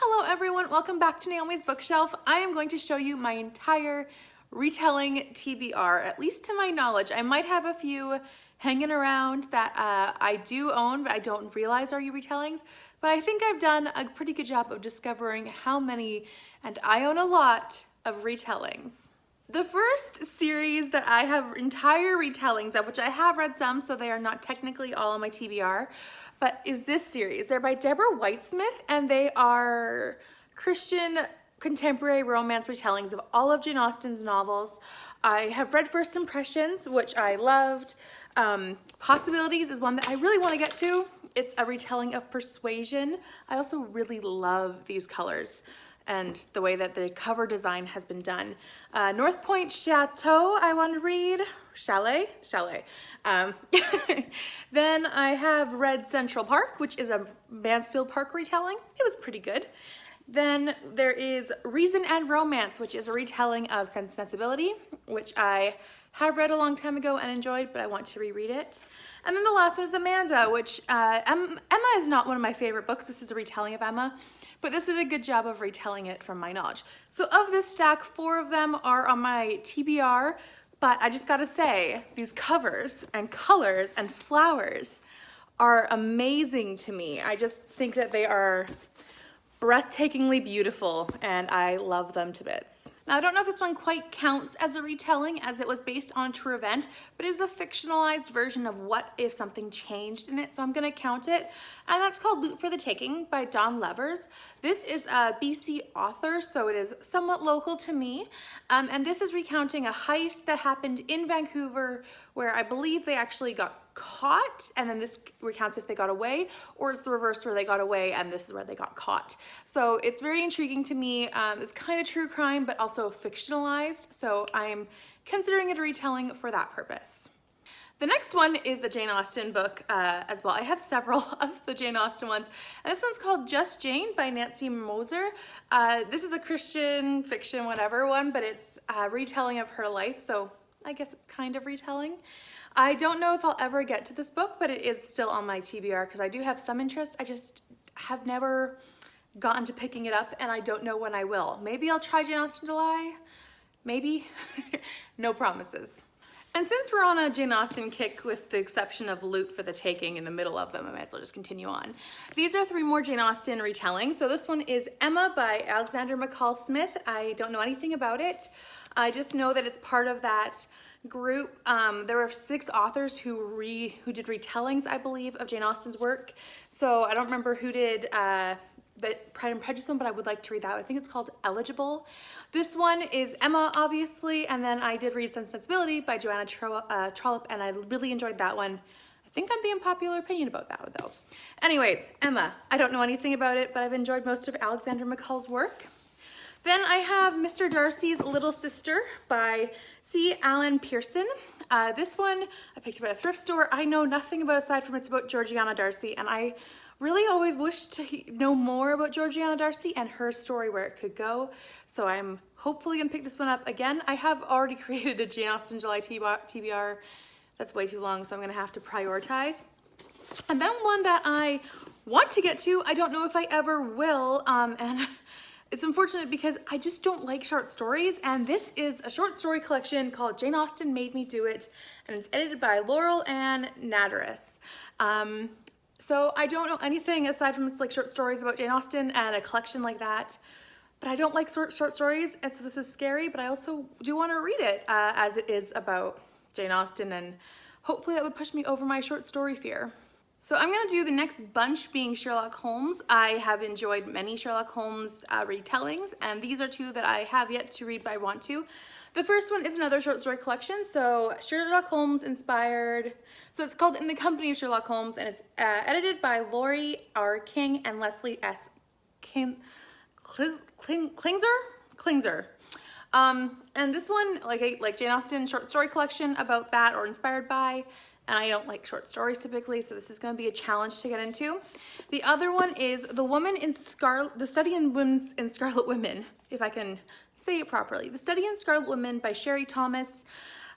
Hello everyone, welcome back to Naomi's Bookshelf. I am going to show you my entire retelling TBR, at least to my knowledge. I might have a few hanging around that I do own, but I don't realize are retellings. But I think I've done a pretty good job of discovering how many, and I own a lot of retellings. The first series that I have entire retellings of, which I have read some, so they are not technically all on my TBR, but is this series. They're by Deborah Whitesmith, and they are Christian contemporary romance retellings of all of Jane Austen's novels. I have read First Impressions, which I loved. Possibilities is one that I really want to get to. It's a retelling of Persuasion. I also really love these colors and the way that the cover design has been done. North Point Chateau, I want to read. Chalet. Then I have read Central Park, which is a Mansfield Park retelling. It was pretty good. Then there is Reason and Romance, which is a retelling of Sense and Sensibility, which I have read a long time ago and enjoyed, but I want to reread it. And then the last one is Amanda, which Emma is not one of my favorite books. This is a retelling of Emma, but this did a good job of retelling it from my knowledge. So of this stack, 4 of them are on my TBR, but I just gotta say, these covers and colors and flowers are amazing to me. I just think that they are breathtakingly beautiful and I love them to bits. Now, I don't know if this one quite counts as a retelling as it was based on a true event, but it is a fictionalized version of what if something changed in it, so I'm gonna count it. And that's called Loot for the Taking by Dawn Levers. This is a BC author, so it is somewhat local to me. And this is recounting a heist that happened in Vancouver where I believe they actually got caught, and then this recounts if they got away, or it's the reverse where they got away and this is where they got caught. So it's very intriguing to me. It's kind of true crime, but also fictionalized, so I'm considering it a retelling for that purpose. The next one is a Jane Austen book as well. I have several of the Jane Austen ones, and this one's called Just Jane by Nancy Moser. This is a Christian fiction whatever one, but it's a retelling of her life, so I guess it's kind of retelling. I don't know if I'll ever get to this book, but it is still on my TBR because I do have some interest. I just have never gotten to picking it up, and I don't know when I will. Maybe I'll try Jane Austen July, maybe. No promises. And since we're on a Jane Austen kick with the exception of Loot for the Taking in the middle of them, I might as well just continue on. These are 3 more Jane Austen retellings. So this one is Emma by Alexander McCall Smith. I don't know anything about it. I just know that it's part of that group. There were 6 authors who did retellings, I believe, of Jane Austen's work. So I don't remember who did the Pride and Prejudice one, but I would like to read that. I think it's called Eligible. This one is Emma, obviously, and then I did read Sense and Sensibility by Joanna Trollope, and I really enjoyed that one. I think I'm the unpopular opinion about that one, though. Anyways, Emma. I don't know anything about it, but I've enjoyed most of Alexander McCall's work. Then I have Mr. Darcy's Little Sister by C. Alan Pearson. This one I picked up at a thrift store. I know nothing about aside from it's about Georgiana Darcy, and I really always wish to know more about Georgiana Darcy and her story, where it could go. So I'm hopefully gonna pick this one up again. I have already created a Jane Austen July TBR. That's way too long, so I'm gonna have to prioritize. And then one that I want to get to, I don't know if I ever will, and it's unfortunate because I just don't like short stories, and this is a short story collection called Jane Austen Made Me Do It, and it's edited by Laurel Ann Naderis. So I don't know anything aside from it's like short stories about Jane Austen and a collection like that, but I don't like short stories, and so this is scary, but I also do want to read it as it is about Jane Austen, and hopefully that would push me over my short story fear. So I'm gonna do the next bunch being Sherlock Holmes. I have enjoyed many Sherlock Holmes retellings, and these are 2 that I have yet to read, but I want to. The first one is another short story collection, so Sherlock Holmes inspired. So it's called In the Company of Sherlock Holmes, and it's edited by Laurie R. King and Leslie S. Klingzer. And this one, like Jane Austen short story collection about that or inspired by, and I don't like short stories typically, so this is going to be a challenge to get into. The other one is The Study in Scarlet Women, if I can say it properly. The Study in Scarlet Women by Sherry Thomas.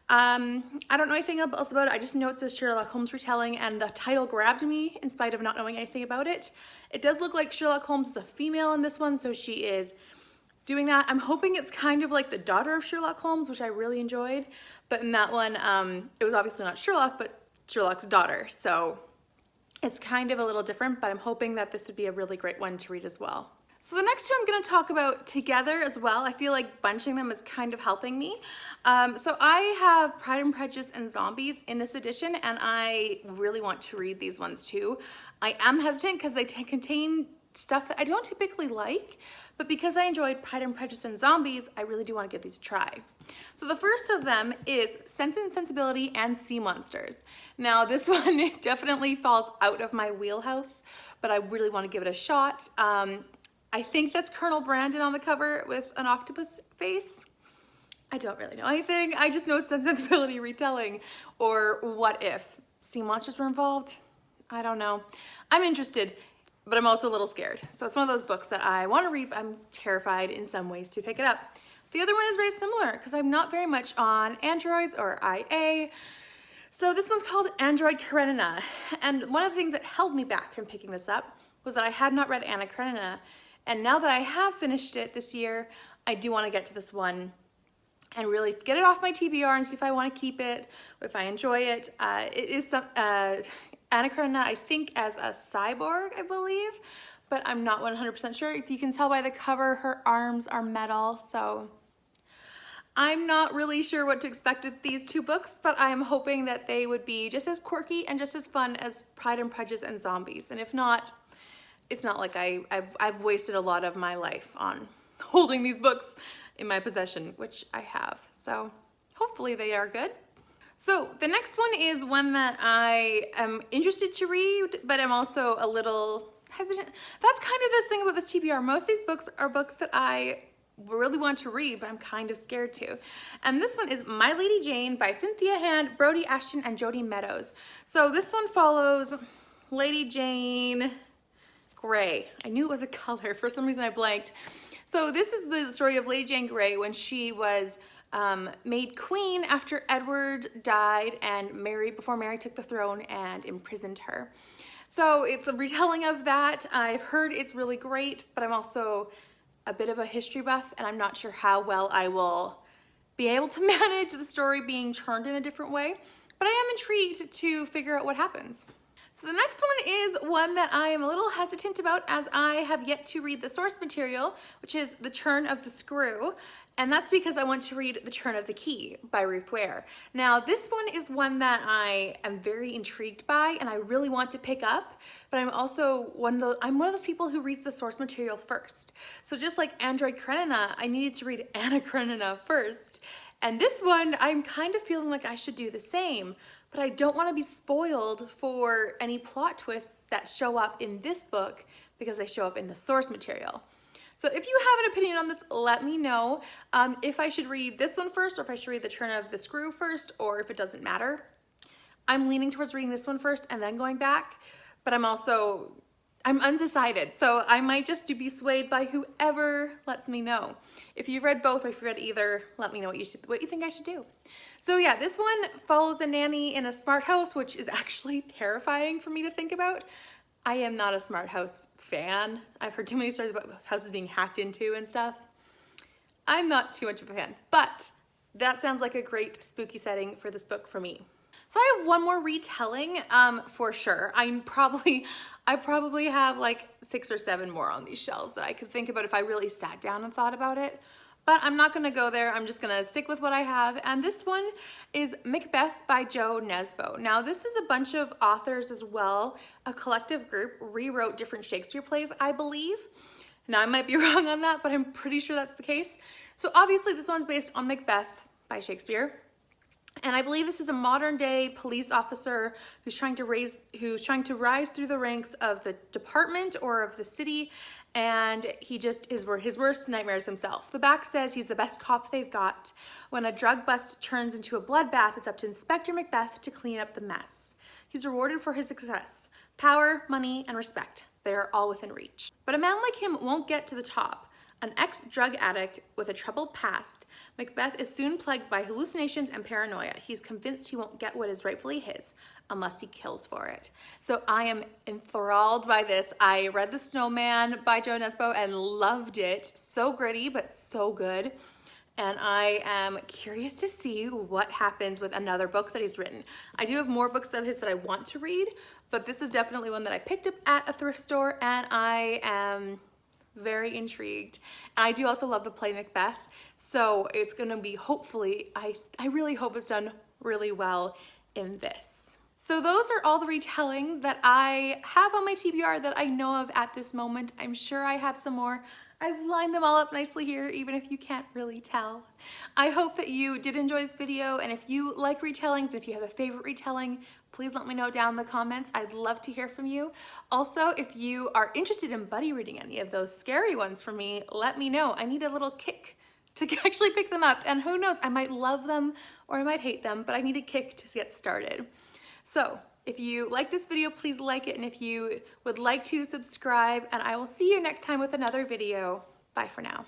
I don't know anything else about it. I just know it's a Sherlock Holmes retelling, and the title grabbed me in spite of not knowing anything about it. It does look like Sherlock Holmes is a female in this one, so she is doing that. I'm hoping it's kind of like the daughter of Sherlock Holmes, which I really enjoyed. But in that one, it was obviously not Sherlock, but Sherlock's daughter. So it's kind of a little different, but I'm hoping that this would be a really great one to read as well. So the next two I'm going to talk about together as well. I feel like bunching them is kind of helping me. So I have Pride and Prejudice and Zombies in this edition, and I really want to read these ones too. I am hesitant because they contain stuff that I don't typically like, but because I enjoyed Pride and Prejudice and Zombies, I really do want to give these a try. So the first of them is Sense and Sensibility and Sea Monsters. Now this one definitely falls out of my wheelhouse, but I really want to give it a shot. I think that's Colonel Brandon on the cover with an octopus face. I don't really know anything. I just know it's Sense and Sensibility retelling. Or what if sea monsters were involved? I don't know. I'm interested, but I'm also a little scared. So it's one of those books that I want to read, but I'm terrified in some ways to pick it up. The other one is very similar because I'm not very much on androids or IA. So this one's called Android Karenina. And one of the things that held me back from picking this up was that I had not read Anna Karenina. And now that I have finished it this year, I do want to get to this one and really get it off my TBR and see if I want to keep it, or if I enjoy it. It is Anna Karenina, I think, as a cyborg, I believe, but I'm not 100% sure. If you can tell by the cover, her arms are metal, so I'm not really sure what to expect with these two books, but I'm hoping that they would be just as quirky and just as fun as Pride and Prejudice and Zombies. And if not, it's not like I've wasted a lot of my life on holding these books in my possession, which I have. So hopefully they are good. So the next one is one that I am interested to read, but I'm also a little hesitant. That's kind of this thing about this TBR. Most of these books are books that I really want to read, but I'm kind of scared to. And this one is My Lady Jane by Cynthia Hand, Brody Ashton, and Jody Meadows. So this one follows Lady Jane Grey. I knew it was a color. For some reason I blanked. So this is the story of Lady Jane Grey when she was made queen after Edward died and before Mary took the throne and imprisoned her. So it's a retelling of that. I've heard it's really great, but I'm also a bit of a history buff, and I'm not sure how well I will be able to manage the story being turned in a different way, but I am intrigued to figure out what happens. So the next one is one that I am a little hesitant about, as I have yet to read the source material, which is The Turn of the Screw. And that's because I want to read The Turn of the Key by Ruth Ware. Now this one is one that I am very intrigued by and I really want to pick up, but I'm also one of those people who reads the source material first. So just like Android Karenina, I needed to read Anna Karenina first. And this one, I'm kind of feeling like I should do the same, but I don't want to be spoiled for any plot twists that show up in this book because they show up in the source material. So if you have an opinion on this, let me know if I should read this one first, or if I should read The Turn of the Screw first, or if it doesn't matter. I'm leaning towards reading this one first and then going back, but I'm undecided. So I might just be swayed by whoever lets me know. If you've read both or if you've read either, let me know what you think I should do. So yeah, this one follows a nanny in a smart house, which is actually terrifying for me to think about. I am not a smart house fan. I've heard too many stories about houses being hacked into and stuff. I'm not too much of a fan, but that sounds like a great spooky setting for this book for me. So I have one more retelling for sure. I probably have like 6 or 7 more on these shelves that I could think about if I really sat down and thought about it. But I'm not gonna go there. I'm just gonna stick with what I have. And this one is Macbeth by Jo Nesbø. Now this is a bunch of authors as well. A collective group rewrote different Shakespeare plays, I believe. Now I might be wrong on that, but I'm pretty sure that's the case. So obviously this one's based on Macbeth by Shakespeare. And I believe this is a modern day police officer who's trying to rise through the ranks of the department or of the city, and he just is his worst nightmares himself. The back says he's the best cop they've got. When a drug bust turns into a bloodbath, it's up to Inspector Macbeth to clean up the mess. He's rewarded for his success. Power, money, and respect, they are all within reach. But a man like him won't get to the top An ex-drug addict with a troubled past, Macbeth is soon plagued by hallucinations and paranoia. He's convinced he won't get what is rightfully his unless he kills for it. So I am enthralled by this. I read The Snowman by Joe Nesbo and loved it. So gritty, but so good. And I am curious to see what happens with another book that he's written. I do have more books of his that I want to read, but this is definitely one that I picked up at a thrift store, and I am very intrigued. And I do also love the play Macbeth, so it's gonna be, hopefully, I really hope it's done really well in this. So those are all the retellings that I have on my TBR that I know of at this moment. I'm sure I have some more. I've lined them all up nicely here, even if you can't really tell. I hope that you did enjoy this video, and if you like retellings, and if you have a favorite retelling, please let me know down in the comments. I'd love to hear from you. Also, if you are interested in buddy reading any of those scary ones for me, let me know. I need a little kick to actually pick them up, and who knows, I might love them or I might hate them, but I need a kick to get started. So if you like this video, please like it, and if you would like to, subscribe, and I will see you next time with another video. Bye for now.